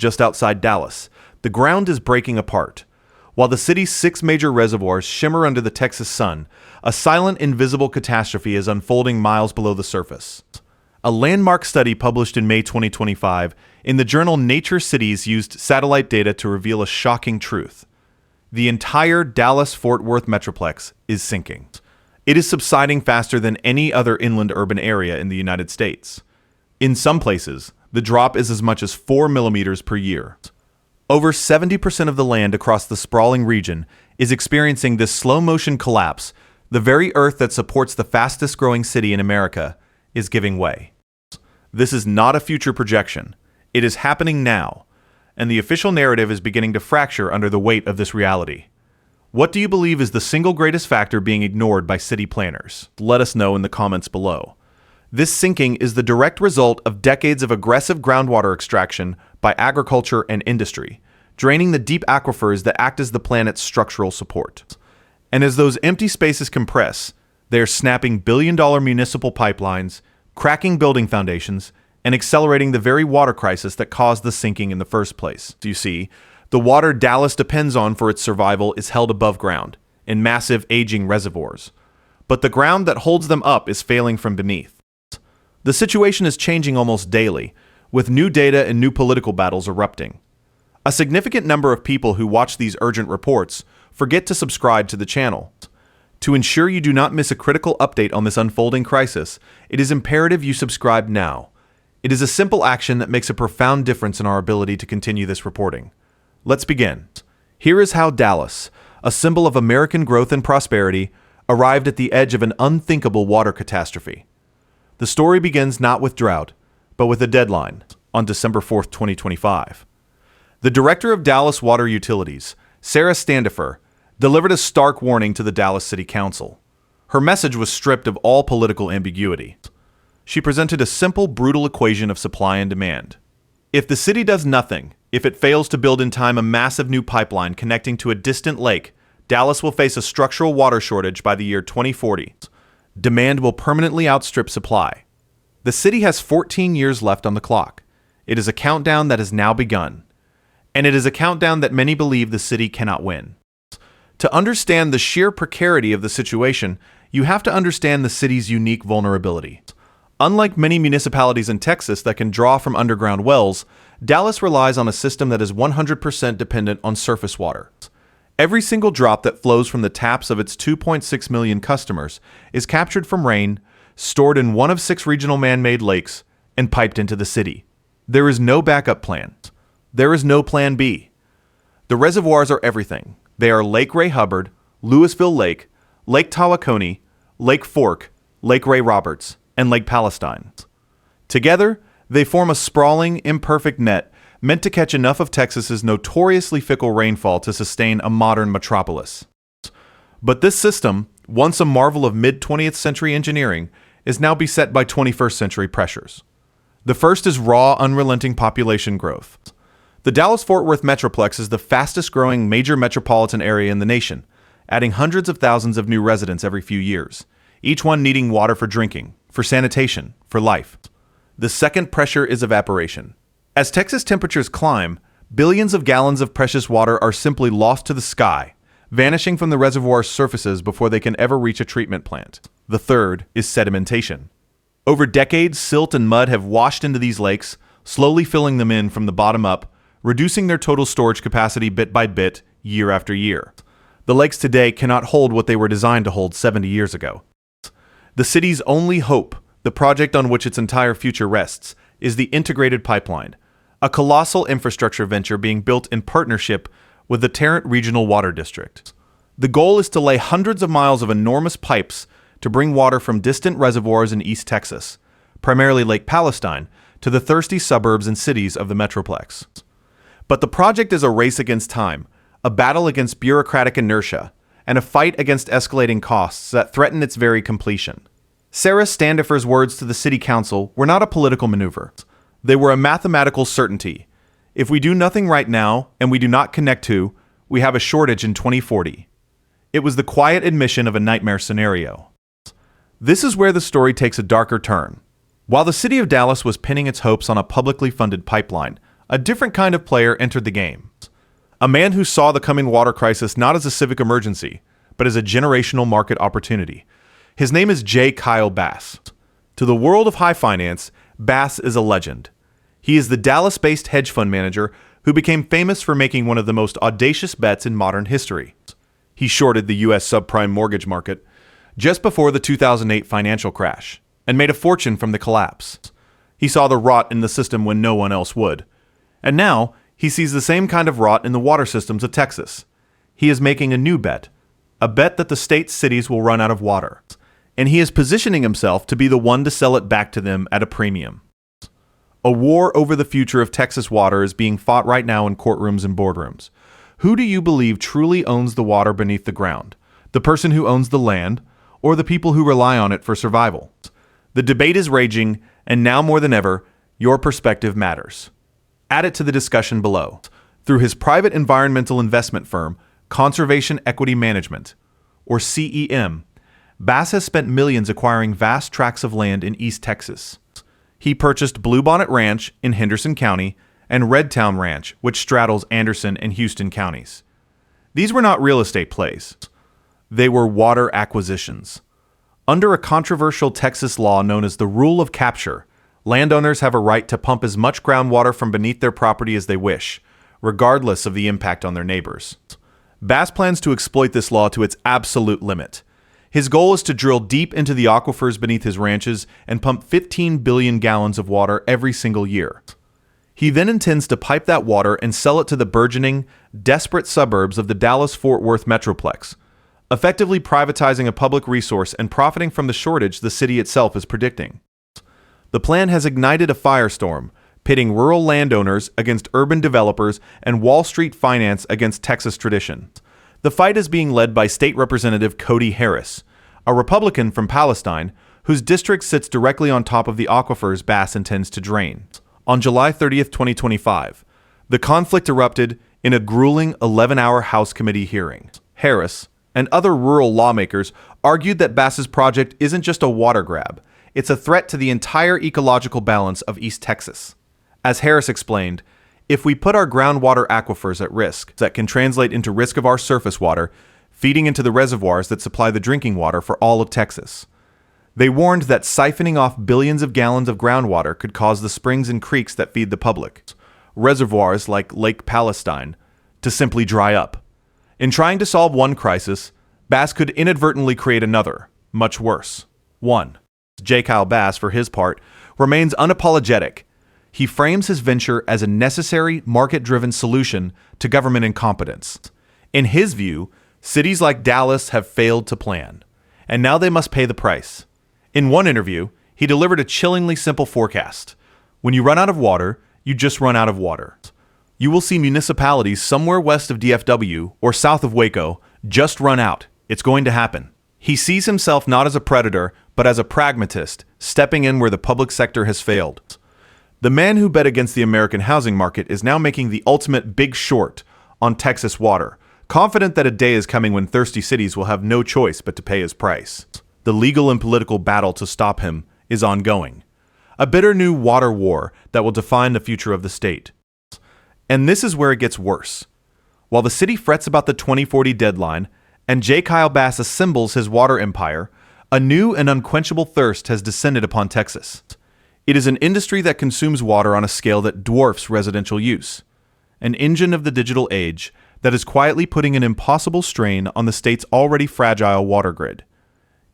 just outside Dallas, the ground is breaking apart. While the city's 6 major reservoirs shimmer under the Texas sun, a silent, invisible catastrophe is unfolding miles below the surface. A landmark study published in May 2025 in the journal Nature Cities used satellite data to reveal a shocking truth. The entire Dallas-Fort Worth metroplex is sinking. It is subsiding faster than any other inland urban area in the United States. In some places, the drop is as much as 4 millimeters per year. Over 70% of the land across the sprawling region is experiencing this slow-motion collapse. The very earth that supports the fastest-growing city in America is giving way. This is not a future projection. It is happening now, and the official narrative is beginning to fracture under the weight of this reality. What do you believe is the single greatest factor being ignored by city planners? Let us know in the comments below. This sinking is the direct result of decades of aggressive groundwater extraction by agriculture and industry, draining the deep aquifers that act as the planet's structural support. And as those empty spaces compress, they are snapping billion-dollar municipal pipelines, cracking building foundations, and accelerating the very water crisis that caused the sinking in the first place. You see, the water Dallas depends on for its survival is held above ground, in massive aging reservoirs. But the ground that holds them up is failing from beneath. The situation is changing almost daily, with new data and new political battles erupting. A significant number of people who watch these urgent reports forget to subscribe to the channel. To ensure you do not miss a critical update on this unfolding crisis, it is imperative you subscribe now. It is a simple action that makes a profound difference in our ability to continue this reporting. Let's begin. Here is how Dallas, a symbol of American growth and prosperity, arrived at the edge of an unthinkable water catastrophe. The story begins not with drought, but with a deadline, on December 4th, 2025. The director of Dallas Water Utilities, Sarah Standifer, delivered a stark warning to the Dallas City Council. Her message was stripped of all political ambiguity. She presented a simple, brutal equation of supply and demand. If the city does nothing, if it fails to build in time a massive new pipeline connecting to a distant lake, Dallas will face a structural water shortage by the year 2040. Demand will permanently outstrip supply. The city has 14 years left on the clock. It is a countdown that has now begun. And it is a countdown that many believe the city cannot win. To understand the sheer precarity of the situation, you have to understand the city's unique vulnerability. Unlike many municipalities in Texas that can draw from underground wells, Dallas relies on a system that is 100% dependent on surface water. Every single drop that flows from the taps of its 2.6 million customers is captured from rain, stored in one of 6 regional man-made lakes, and piped into the city. There is no backup plan. There is no plan B. The reservoirs are everything. They are Lake Ray Hubbard, Louisville Lake, Lake Tawakoni, Lake Fork, Lake Ray Roberts, and Lake Palestine. Together, they form a sprawling, imperfect net meant to catch enough of Texas's notoriously fickle rainfall to sustain a modern metropolis. But this system, once a marvel of mid-20th century engineering, is now beset by 21st century pressures. The first is raw, unrelenting population growth. The Dallas-Fort Worth metroplex is the fastest-growing major metropolitan area in the nation, adding hundreds of thousands of new residents every few years, each one needing water for drinking, for sanitation, for life. The second pressure is evaporation. As Texas temperatures climb, billions of gallons of precious water are simply lost to the sky, vanishing from the reservoir surfaces before they can ever reach a treatment plant. The third is sedimentation. Over decades, silt and mud have washed into these lakes, slowly filling them in from the bottom up, reducing their total storage capacity bit by bit, year after year. The lakes today cannot hold what they were designed to hold 70 years ago. The city's only hope, the project on which its entire future rests, is the integrated pipeline, a colossal infrastructure venture being built in partnership with the Tarrant Regional Water District. The goal is to lay hundreds of miles of enormous pipes to bring water from distant reservoirs in East Texas, primarily Lake Palestine, to the thirsty suburbs and cities of the metroplex. But the project is a race against time, a battle against bureaucratic inertia, and a fight against escalating costs that threaten its very completion. Sarah Standifer's words to the city council were not a political maneuver. They were a mathematical certainty. If we do nothing right now, and we do not connect to, we have a shortage in 2040. It was the quiet admission of a nightmare scenario. This is where the story takes a darker turn. While the city of Dallas was pinning its hopes on a publicly funded pipeline, a different kind of player entered the game. A man who saw the coming water crisis not as a civic emergency, but as a generational market opportunity. His name is J. Kyle Bass. To the world of high finance, Bass is a legend. He is the Dallas-based hedge fund manager who became famous for making one of the most audacious bets in modern history. He shorted the U.S. subprime mortgage market just before the 2008 financial crash and made a fortune from the collapse. He saw the rot in the system when no one else would. And now, he sees the same kind of rot in the water systems of Texas. He is making a new bet, a bet that the state's cities will run out of water. And he is positioning himself to be the one to sell it back to them at a premium. A war over the future of Texas water is being fought right now in courtrooms and boardrooms. Who do you believe truly owns the water beneath the ground? The person who owns the land, or the people who rely on it for survival? The debate is raging, and now more than ever, your perspective matters. Add it to the discussion below. Through his private environmental investment firm, Conservation Equity Management, or CEM, Bass has spent millions acquiring vast tracts of land in East Texas. He purchased Bluebonnet Ranch in Henderson County and Redtown Ranch, which straddles Anderson and Houston counties. These were not real estate plays. They were water acquisitions. Under a controversial Texas law known as the Rule of Capture, landowners have a right to pump as much groundwater from beneath their property as they wish, regardless of the impact on their neighbors. Bass plans to exploit this law to its absolute limit. His goal is to drill deep into the aquifers beneath his ranches and pump 15 billion gallons of water every single year. He then intends to pipe that water and sell it to the burgeoning, desperate suburbs of the Dallas-Fort Worth metroplex, effectively privatizing a public resource and profiting from the shortage the city itself is predicting. The plan has ignited a firestorm, pitting rural landowners against urban developers and Wall Street finance against Texas tradition. The fight is being led by State Representative Cody Harris, a Republican from Palestine whose district sits directly on top of the aquifers Bass intends to drain. On July 30th, 2025, the conflict erupted in a grueling 11-hour House committee hearing. Harris and other rural lawmakers argued that Bass's project isn't just a water grab, it's a threat to the entire ecological balance of East Texas. As Harris explained, if we put our groundwater aquifers at risk, that can translate into risk of our surface water feeding into the reservoirs that supply the drinking water for all of Texas. They warned that siphoning off billions of gallons of groundwater could cause the springs and creeks that feed the public, reservoirs like Lake Palestine, to simply dry up. In trying to solve one crisis, Bass could inadvertently create another, much worse. 1. J. Kyle Bass, for his part, remains unapologetic. He frames his venture as a necessary, market-driven solution to government incompetence. In his view, cities like Dallas have failed to plan, and now they must pay the price. In one interview, he delivered a chillingly simple forecast. When you run out of water, you just run out of water. You will see municipalities somewhere west of DFW or south of Waco just run out. It's going to happen. He sees himself not as a predator, but as a pragmatist, stepping in where the public sector has failed. The man who bet against the American housing market is now making the ultimate big short on Texas water, confident that a day is coming when thirsty cities will have no choice but to pay his price. The legal and political battle to stop him is ongoing. A bitter new water war that will define the future of the state. And this is where it gets worse. While the city frets about the 2040 deadline and J. Kyle Bass assembles his water empire, a new and unquenchable thirst has descended upon Texas. It is an industry that consumes water on a scale that dwarfs residential use. An engine of the digital age that is quietly putting an impossible strain on the state's already fragile water grid.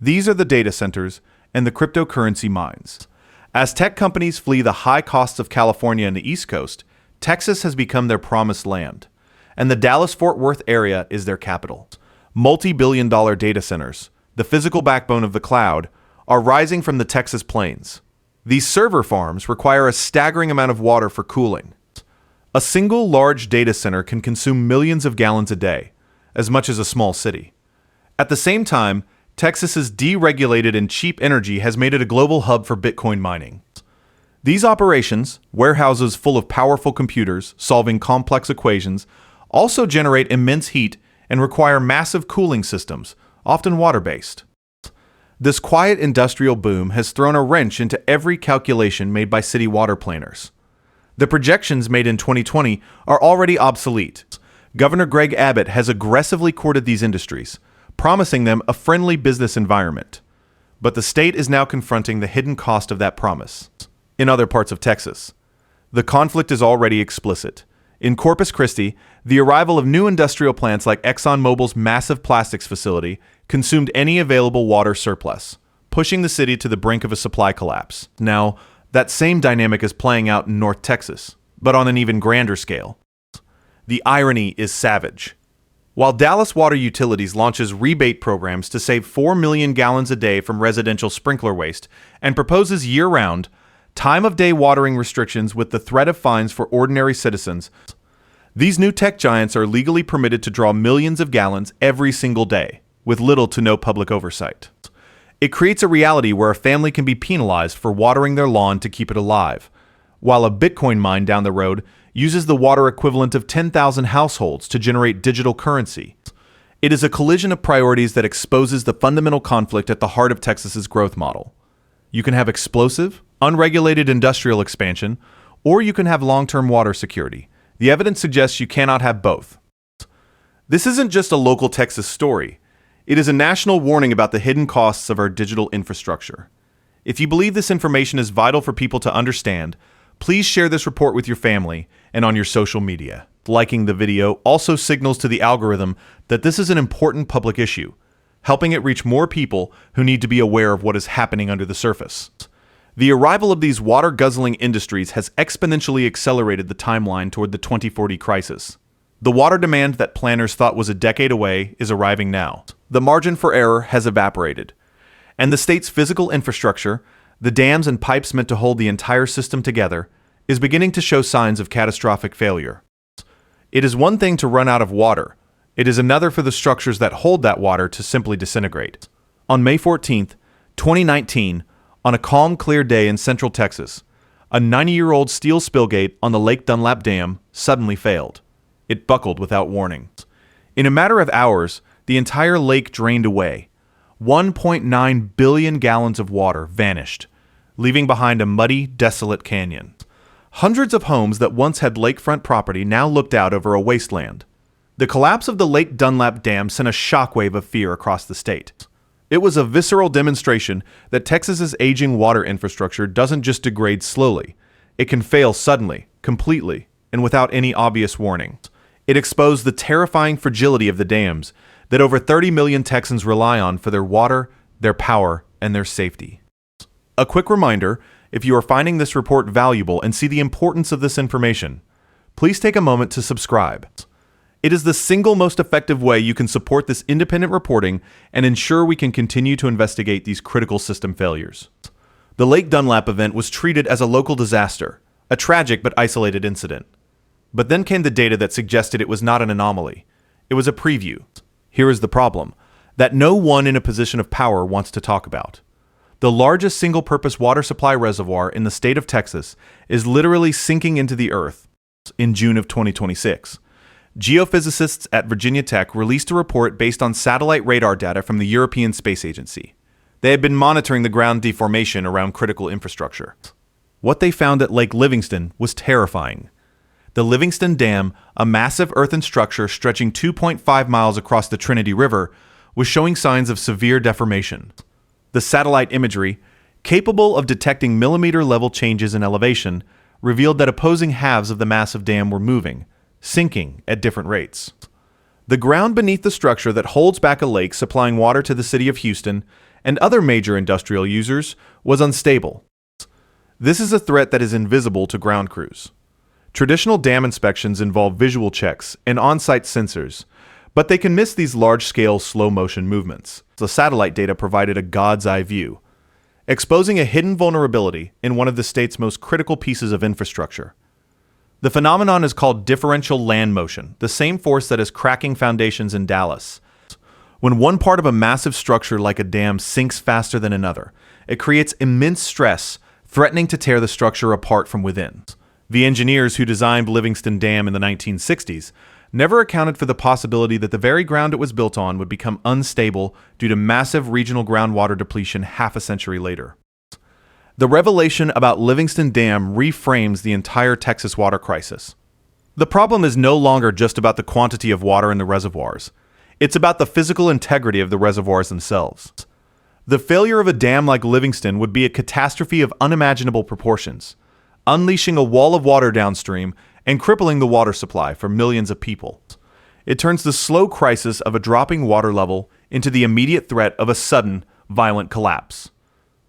These are the data centers and the cryptocurrency mines. As tech companies flee the high costs of California and the East Coast, Texas has become their promised land, and the Dallas-Fort Worth area is their capital. Multi-billion-dollar data centers, the physical backbone of the cloud, are rising from the Texas plains. These server farms require a staggering amount of water for cooling. A single large data center can consume millions of gallons a day, as much as a small city. At the same time, Texas's deregulated and cheap energy has made it a global hub for Bitcoin mining. These operations, warehouses full of powerful computers solving complex equations, also generate immense heat and require massive cooling systems, often water-based. This quiet industrial boom has thrown a wrench into every calculation made by city water planners. The projections made in 2020 are already obsolete. Governor Greg Abbott has aggressively courted these industries, promising them a friendly business environment. But the state is now confronting the hidden cost of that promise. In other parts of Texas, the conflict is already explicit. In Corpus Christi, the arrival of new industrial plants like ExxonMobil's massive plastics facility consumed any available water surplus, pushing the city to the brink of a supply collapse. Now, that same dynamic is playing out in North Texas, but on an even grander scale. The irony is savage. While Dallas Water Utilities launches rebate programs to save 4 million gallons a day from residential sprinkler waste and proposes year-round, time-of-day watering restrictions with the threat of fines for ordinary citizens, these new tech giants are legally permitted to draw millions of gallons every single day, with little to no public oversight. It creates a reality where a family can be penalized for watering their lawn to keep it alive, while a Bitcoin mine down the road uses the water equivalent of 10,000 households to generate digital currency. It is a collision of priorities that exposes the fundamental conflict at the heart of Texas's growth model. You can have explosive, unregulated industrial expansion, or you can have long-term water security. The evidence suggests you cannot have both. This isn't just a local Texas story. It is a national warning about the hidden costs of our digital infrastructure. If you believe this information is vital for people to understand, please share this report with your family and on your social media. Liking the video also signals to the algorithm that this is an important public issue, helping it reach more people who need to be aware of what is happening under the surface. The arrival of these water-guzzling industries has exponentially accelerated the timeline toward the 2040 crisis. The water demand that planners thought was a decade away is arriving now. The margin for error has evaporated, and the state's physical infrastructure, the dams and pipes meant to hold the entire system together, is beginning to show signs of catastrophic failure. It is one thing to run out of water. It is another for the structures that hold that water to simply disintegrate. On May 14, 2019, on a calm, clear day in central Texas, a 90-year-old steel spillgate on the Lake Dunlap Dam suddenly failed. It buckled without warning. In a matter of hours, the entire lake drained away. 1.9 billion gallons of water vanished, leaving behind a muddy, desolate canyon. Hundreds of homes that once had lakefront property now looked out over a wasteland. The collapse of the Lake Dunlap Dam sent a shockwave of fear across the state. It was a visceral demonstration that Texas's aging water infrastructure doesn't just degrade slowly. It can fail suddenly, completely, and without any obvious warning. It exposed the terrifying fragility of the dams that over 30 million Texans rely on for their water, their power, and their safety. A quick reminder, if you are finding this report valuable and see the importance of this information, please take a moment to subscribe. It is the single most effective way you can support this independent reporting and ensure we can continue to investigate these critical system failures. The Lake Dunlap event was treated as a local disaster, a tragic but isolated incident. But then came the data that suggested it was not an anomaly. It was a preview. Here is the problem, that no one in a position of power wants to talk about. The largest single-purpose water supply reservoir in the state of Texas is literally sinking into the earth in June of 2026. Geophysicists at Virginia Tech released a report based on satellite radar data from the European Space Agency. They had been monitoring the ground deformation around critical infrastructure. What they found at Lake Livingston was terrifying. The Livingston Dam, a massive earthen structure stretching 2.5 miles across the Trinity River, was showing signs of severe deformation. The satellite imagery, capable of detecting millimeter-level changes in elevation, revealed that opposing halves of the massive dam were moving, sinking at different rates. The ground beneath the structure that holds back a lake supplying water to the city of Houston and other major industrial users was unstable. This is a threat that is invisible to ground crews. Traditional dam inspections involve visual checks and on-site sensors, but they can miss these large-scale, slow-motion movements. The satellite data provided a god's-eye view, exposing a hidden vulnerability in one of the state's most critical pieces of infrastructure. The phenomenon is called differential land motion, the same force that is cracking foundations in Dallas. When one part of a massive structure like a dam sinks faster than another, it creates immense stress, threatening to tear the structure apart from within. The engineers who designed Livingston Dam in the 1960s never accounted for the possibility that the very ground it was built on would become unstable due to massive regional groundwater depletion half a century later. The revelation about Livingston Dam reframes the entire Texas water crisis. The problem is no longer just about the quantity of water in the reservoirs. It's about the physical integrity of the reservoirs themselves. The failure of a dam like Livingston would be a catastrophe of unimaginable proportions, unleashing a wall of water downstream and crippling the water supply for millions of people. It turns the slow crisis of a dropping water level into the immediate threat of a sudden, violent collapse.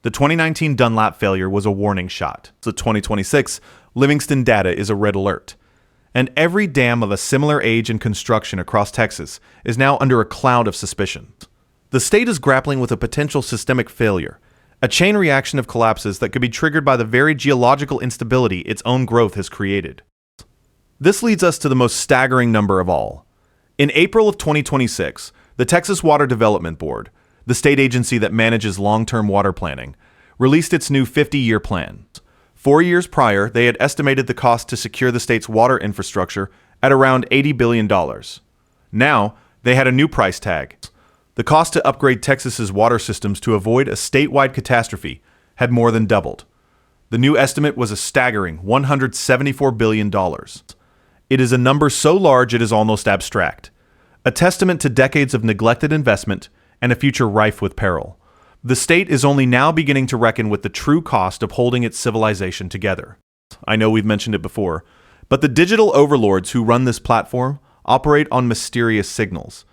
The 2019 Dunlap failure was a warning shot. The 2026 Livingston data is a red alert. And every dam of a similar age and construction across Texas is now under a cloud of suspicion. The state is grappling with a potential systemic failure, a chain reaction of collapses that could be triggered by the very geological instability its own growth has created. This leads us to the most staggering number of all. In April of 2026, the Texas Water Development Board, the state agency that manages long-term water planning, released its new 50-year plan. 4 years prior, they had estimated the cost to secure the state's water infrastructure at around $80 billion. Now, they had a new price tag. The cost to upgrade Texas's water systems to avoid a statewide catastrophe had more than doubled. The new estimate was a staggering $174 billion. It is a number so large it is almost abstract, a testament to decades of neglected investment and a future rife with peril. The state is only now beginning to reckon with the true cost of holding its civilization together. I know we've mentioned it before, but the digital overlords who run this platform operate on mysterious signals.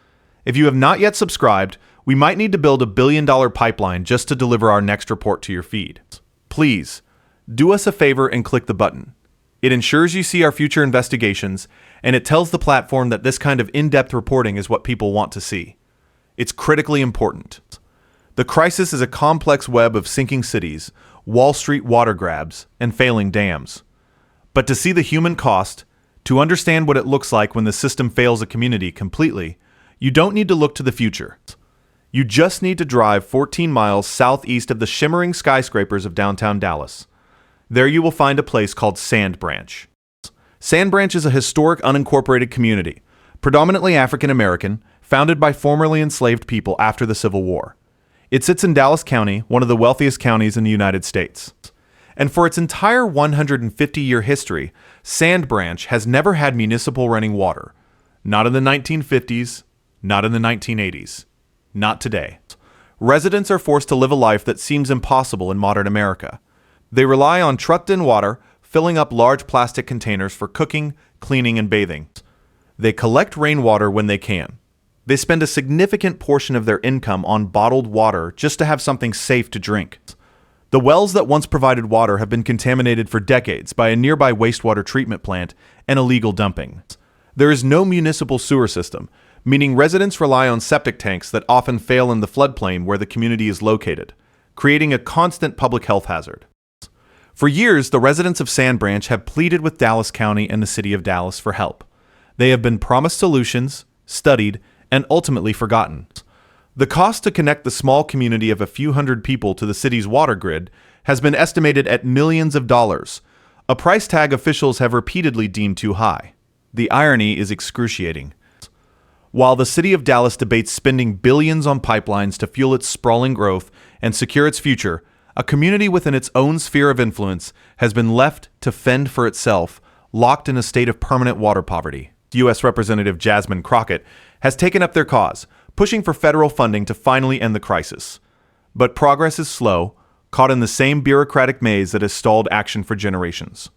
If you have not yet subscribed, we might need to build a billion-dollar pipeline just to deliver our next report to your feed. Please, do us a favor and click the button. It ensures you see our future investigations, and it tells the platform that this kind of in-depth reporting is what people want to see. It's critically important. The crisis is a complex web of sinking cities, Wall Street water grabs, and failing dams. But to see the human cost, to understand what it looks like when the system fails a community completely, you don't need to look to the future. You just need to drive 14 miles southeast of the shimmering skyscrapers of downtown Dallas. There you will find a place called Sand Branch. Sand Branch is a historic unincorporated community, predominantly African American, founded by formerly enslaved people after the Civil War. It sits in Dallas County, one of the wealthiest counties in the United States. And for its entire 150-year history, Sand Branch has never had municipal running water. Not in the 1950s, not in the 1980s, not today. Residents are forced to live a life that seems impossible in modern America. They rely on trucked-in water, filling up large plastic containers for cooking, cleaning, and bathing. They collect rainwater when they can. They spend a significant portion of their income on bottled water just to have something safe to drink. The wells that once provided water have been contaminated for decades by a nearby wastewater treatment plant and illegal dumping. There is no municipal sewer system, meaning residents rely on septic tanks that often fail in the floodplain where the community is located, creating a constant public health hazard. For years, the residents of Sand Branch have pleaded with Dallas County and the city of Dallas for help. They have been promised solutions, studied, and ultimately forgotten. The cost to connect the small community of a few hundred people to the city's water grid has been estimated at millions of dollars, a price tag officials have repeatedly deemed too high. The irony is excruciating. While the city of Dallas debates spending billions on pipelines to fuel its sprawling growth and secure its future, a community within its own sphere of influence has been left to fend for itself, locked in a state of permanent water poverty. U.S. Representative Jasmine Crockett has taken up their cause, pushing for federal funding to finally end the crisis. But progress is slow, caught in the same bureaucratic maze that has stalled action for generations.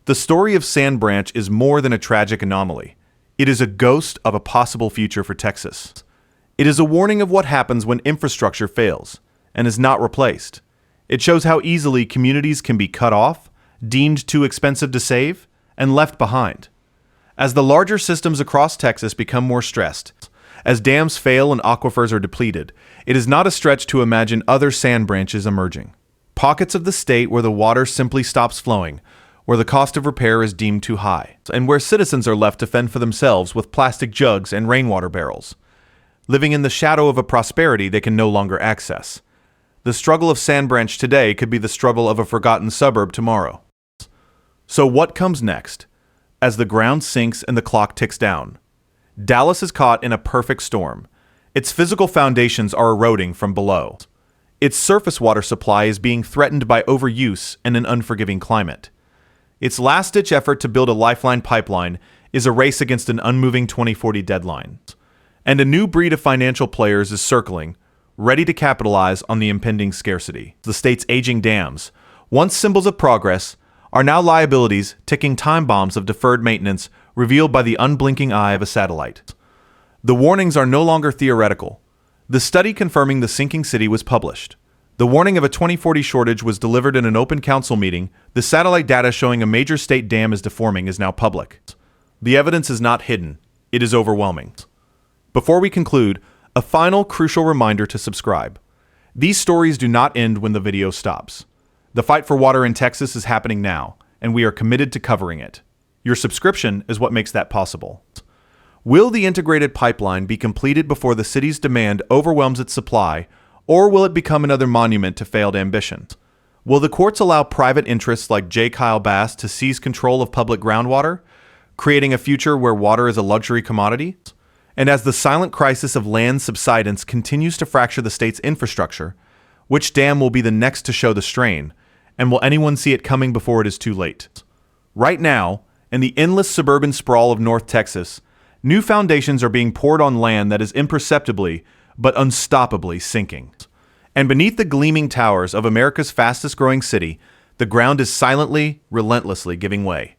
The story of Sand Branch is more than a tragic anomaly. It is a ghost of a possible future for Texas. It is a warning of what happens when infrastructure fails and is not replaced. It shows how easily communities can be cut off, deemed too expensive to save, and left behind. As the larger systems across Texas become more stressed, as dams fail and aquifers are depleted, it is not a stretch to imagine other sand branches emerging. Pockets of the state where the water simply stops flowing, where the cost of repair is deemed too high, and where citizens are left to fend for themselves with plastic jugs and rainwater barrels, living in the shadow of a prosperity they can no longer access. The struggle of Sand Branch today could be the struggle of a forgotten suburb tomorrow. So what comes next? As the ground sinks and the clock ticks down, Dallas is caught in a perfect storm. Its physical foundations are eroding from below. Its surface water supply is being threatened by overuse and an unforgiving climate. Its last-ditch effort to build a lifeline pipeline is a race against an unmoving 2040 deadline. And a new breed of financial players is circling, ready to capitalize on the impending scarcity. The state's aging dams, once symbols of progress, are now liabilities ticking time bombs of deferred maintenance revealed by the unblinking eye of a satellite. The warnings are no longer theoretical. The study confirming the sinking city was published. The warning of a 2040 shortage was delivered in an open council meeting. The satellite data showing a major state dam is deforming is now public. The evidence is not hidden. It is overwhelming. Before we conclude, a final crucial reminder to subscribe. These stories do not end when the video stops. The fight for water in Texas is happening now, and we are committed to covering it. Your subscription is what makes that possible. Will the integrated pipeline be completed before the city's demand overwhelms its supply, or will it become another monument to failed ambition? Will the courts allow private interests like J. Kyle Bass to seize control of public groundwater, creating a future where water is a luxury commodity? And as the silent crisis of land subsidence continues to fracture the state's infrastructure, which dam will be the next to show the strain, and will anyone see it coming before it is too late? Right now, in the endless suburban sprawl of North Texas, new foundations are being poured on land that is imperceptibly but unstoppably sinking. And beneath the gleaming towers of America's fastest-growing city, the ground is silently, relentlessly giving way.